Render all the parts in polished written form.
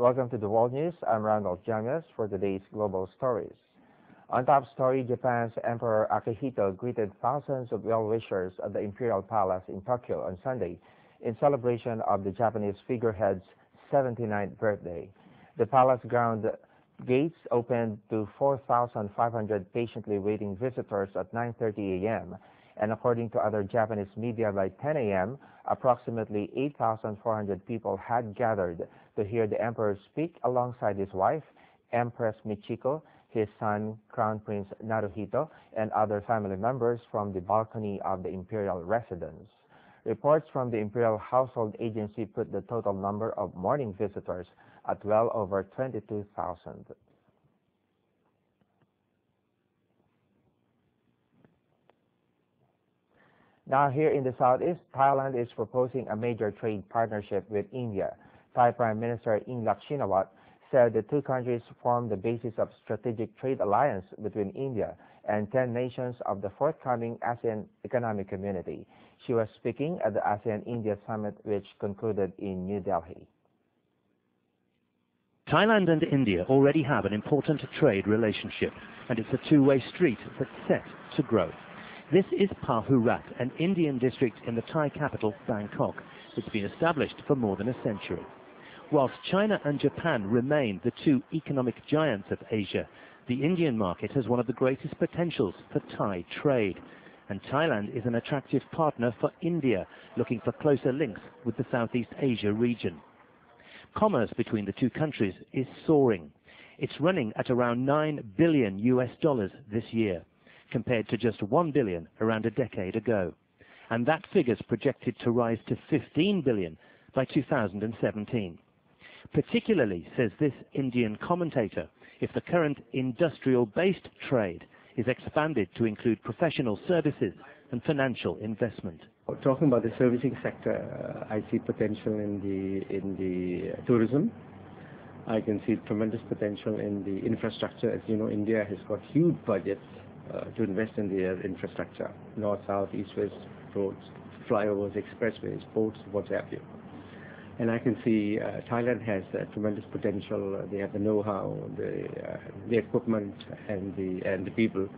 Welcome to the World News. I'm Randolph Jamias for today's global stories. On top story, Japan's Emperor Akihito greeted thousands of well-wishers at the Imperial Palace in Tokyo on Sunday in celebration of the Japanese figurehead's 79th birthday. The palace ground gates opened to 4,500 patiently waiting visitors at 9:30 a.m. And according to other Japanese media, by 10 a.m., approximately 8,400 people had gathered to hear the emperor speak alongside his wife, Empress Michiko, his son, Crown Prince Naruhito, and other family members from the balcony of the imperial residence. Reports from the Imperial Household Agency put the total number of morning visitors at well over 22,000. Now here in the southeast, Thailand is proposing a major trade partnership with India. Thai Prime Minister Yingluck Shinawatra said the two countries form the basis of strategic trade alliance between India and 10 nations of the forthcoming ASEAN Economic Community. She was speaking at the ASEAN-India Summit, which concluded in New Delhi. Thailand and India already have an important trade relationship, and it's a two-way street that's set to grow. This is Phahurat, an Indian district in the Thai capital, Bangkok. It's been established for more than a century. Whilst China and Japan remain the two economic giants of Asia, the Indian market has one of the greatest potentials for Thai trade. And Thailand is an attractive partner for India, looking for closer links with the Southeast Asia region. Commerce between the two countries is soaring. It's running at around $9 billion this year, compared to just $1 billion around a decade ago. And that figure's projected to rise to $15 billion by 2017. Particularly, says this Indian commentator, if the current industrial-based trade is expanded to include professional services and financial investment. Talking about the servicing sector, I see potential in the tourism. I can see tremendous potential in the infrastructure. As you know, India has got huge budgets to invest in the infrastructure, north, south, east, west roads, flyovers, expressways, ports, what have you. And I can see Thailand has tremendous potential. They have the know-how, the equipment, and the people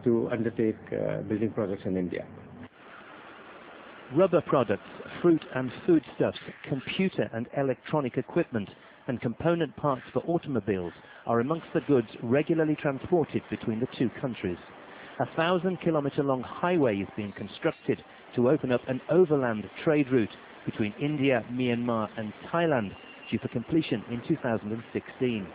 to undertake building projects in India. Rubber products, fruit and foodstuffs, computer and electronic equipment, and component parts for automobiles are amongst the goods regularly transported between the two countries. A 1,000-kilometer-long highway is being constructed to open up an overland trade route between India, Myanmar and Thailand, due for completion in 2016.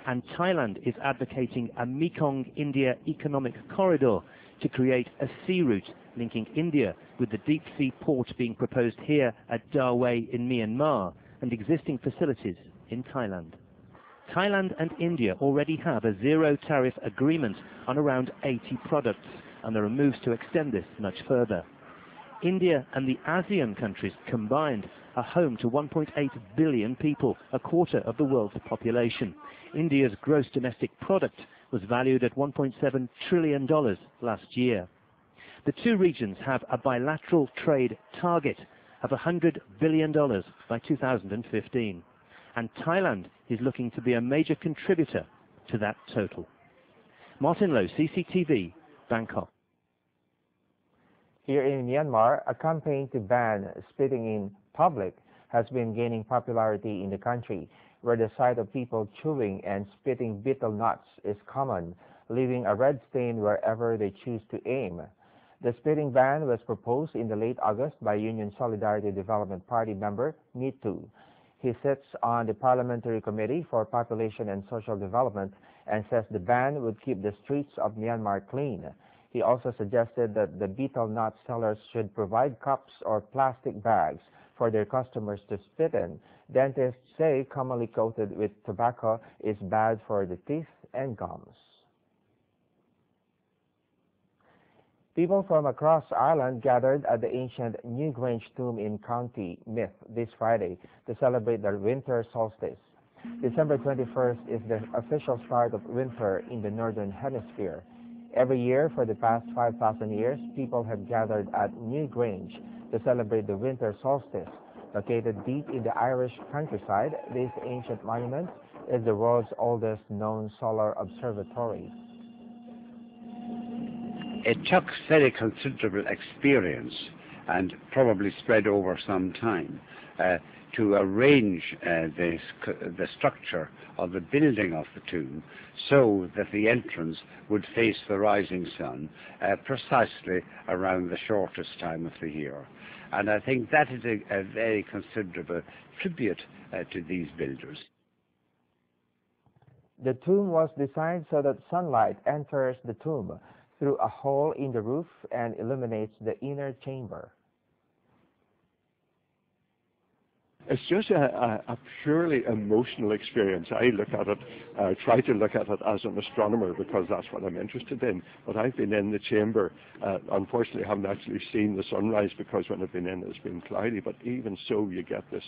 And Thailand is advocating a Mekong-India economic corridor to create a sea route linking India with the deep-sea port being proposed here at Dawei in Myanmar and existing facilities in Thailand. Thailand and India already have a zero-tariff agreement on around 80 products, and there are moves to extend this much further. India and the ASEAN countries combined are home to 1.8 billion people, a quarter of the world's population. India's gross domestic product was valued at $1.7 trillion last year. The two regions have a bilateral trade target of $100 billion by 2015. And Thailand is looking to be a major contributor to that total. Martin Lowe, CCTV, Bangkok. Here in Myanmar, a campaign to ban spitting in public has been gaining popularity in the country, where the sight of people chewing and spitting betel nuts is common, leaving a red stain wherever they choose to aim. The spitting ban was proposed in the late August by Union Solidarity Development Party member News2. He sits on the Parliamentary Committee for Population and Social Development and says the ban would keep the streets of Myanmar clean. He also suggested that the betel nut sellers should provide cups or plastic bags for their customers to spit in. Dentists say commonly coated with tobacco is bad for the teeth and gums. People from across Ireland gathered at the ancient Newgrange tomb in County Meath this Friday to celebrate the winter solstice. December 21st is the official start of winter in the Northern Hemisphere. Every year for the past 5,000 years, people have gathered at Newgrange to celebrate the winter solstice, Located deep in the Irish countryside, this ancient monument is the world's oldest known solar observatory. It took very considerable experience and probably spread over some time to arrange the structure of the building of the tomb so that the entrance would face the rising sun precisely around the shortest time of the year. And I think that is a very considerable tribute to these builders. The tomb was designed so that sunlight enters the tomb through a hole in the roof and illuminates the inner chamber. It's just a purely emotional experience. I look at it, try to look at it as an astronomer because that's what I'm interested in. But I've been in the chamber. Unfortunately, I haven't actually seen the sunrise because when I've been in, it's been cloudy. But even so, you get this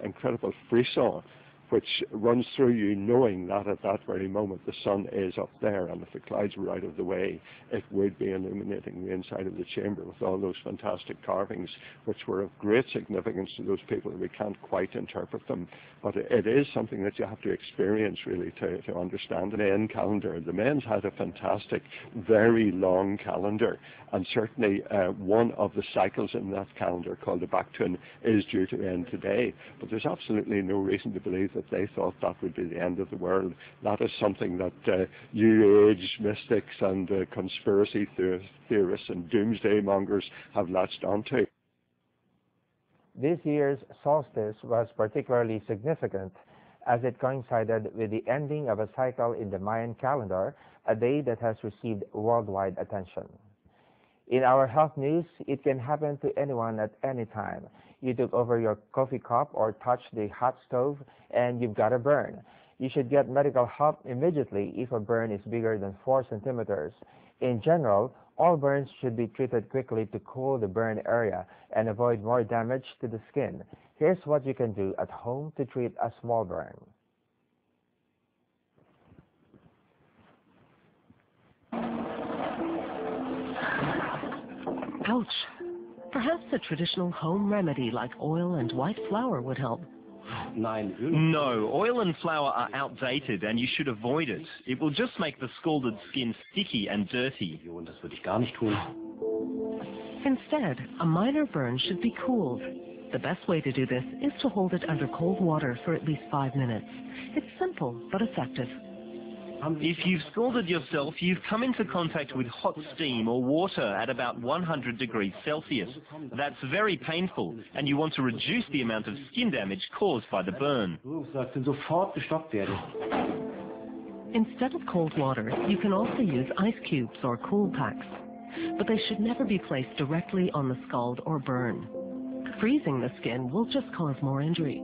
incredible frisson which runs through you knowing that at that very moment the sun is up there, and if the clouds were out of the way, it would be illuminating the inside of the chamber with all those fantastic carvings which were of great significance to those people. We can't quite interpret them, but it is something that you have to experience really to understand. The main calendar, the men's had a fantastic, very long calendar, and certainly one of the cycles in that calendar called the Bactun is due to end today, but there's absolutely no reason to believe that they thought that would be the end of the world. That is something that New Age mystics and conspiracy theorists and doomsday mongers have latched onto. This year's solstice was particularly significant as it coincided with the ending of a cycle in the Mayan calendar, a day that has received worldwide attention. In our health news, it can happen to anyone at any time. You took over your coffee cup or touched the hot stove and you've got a burn. You should get medical help immediately if a burn is bigger than 4 centimeters. In general, all burns should be treated quickly to cool the burn area and avoid more damage to the skin. Here's what you can do at home to treat a small burn. Ouch. Perhaps a traditional home remedy like oil and white flour would help. No, oil and flour are outdated and you should avoid it. It will just make the scalded skin sticky and dirty. Instead, a minor burn should be cooled. The best way to do this is to hold it under cold water for at least 5 minutes. It's simple but effective. If you've scalded yourself, you've come into contact with hot steam or water at about 100 degrees Celsius. That's very painful, and you want to reduce the amount of skin damage caused by the burn. Instead of cold water, you can also use ice cubes or cool packs, but they should never be placed directly on the scald or burn. Freezing the skin will just cause more injury.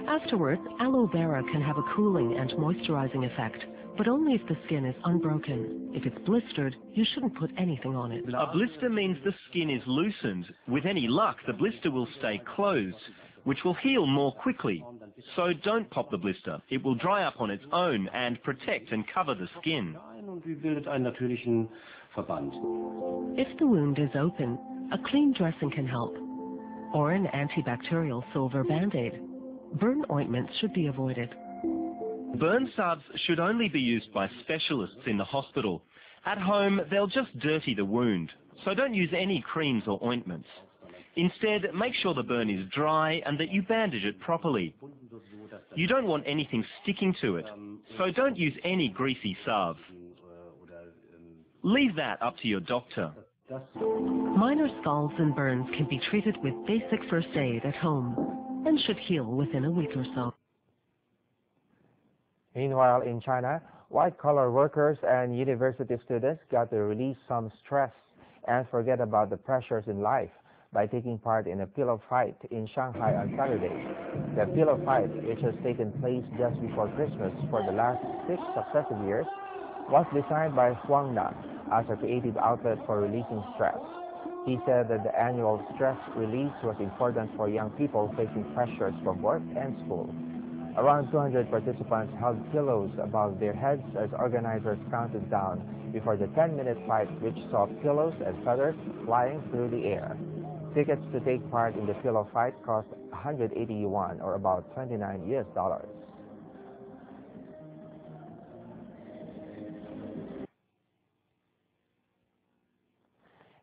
Afterwards, aloe vera can have a cooling and moisturizing effect, but only if the skin is unbroken. If it's blistered, you shouldn't put anything on it. A blister means the skin is loosened. With any luck, the blister will stay closed, which will heal more quickly. So don't pop the blister. It will dry up on its own and protect and cover the skin. If the wound is open, a clean dressing can help, or an antibacterial silver Band-Aid. Burn ointments should be avoided. Burn salves should only be used by specialists in the hospital. At home, they'll just dirty the wound, so don't use any creams or ointments. Instead, make sure the burn is dry and that you bandage it properly. You don't want anything sticking to it, so don't use any greasy salve. Leave that up to your doctor. Minor scalds and burns can be treated with basic first aid at home and should heal within a week or so. Meanwhile, in China, white-collar workers and university students got to release some stress and forget about the pressures in life by taking part in a pillow fight in Shanghai on Saturday. The pillow fight, which has taken place just before Christmas for the last 6 successive years, was designed by Huang Na as a creative outlet for releasing stress. He said that the annual stress release was important for young people facing pressures from work and school. Around 200 participants held pillows above their heads as organizers counted down before the 10-minute fight, which saw pillows and feathers flying through the air. Tickets to take part in the pillow fight cost 180 yuan, or about $29.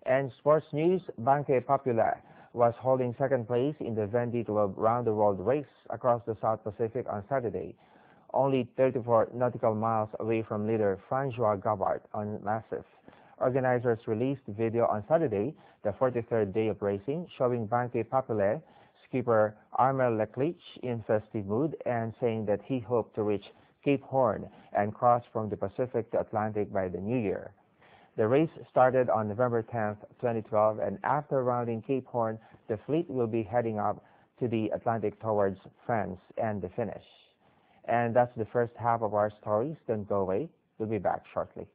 And sports news, Banque Populaire was holding second place in the Vendée Globe round-the-world race across the South Pacific on Saturday, only 34 nautical miles away from leader François Gabart on Massif. Organizers released video on Saturday, the 43rd day of racing, showing Banque Populaire skipper Armel Leclerc in festive mood and saying that he hoped to reach Cape Horn and cross from the Pacific to Atlantic by the new year. The race started on November 10, 2012, and after rounding Cape Horn, the fleet will be heading up to the Atlantic towards France and the finish. And that's the first half of our stories. Don't go away. We'll be back shortly.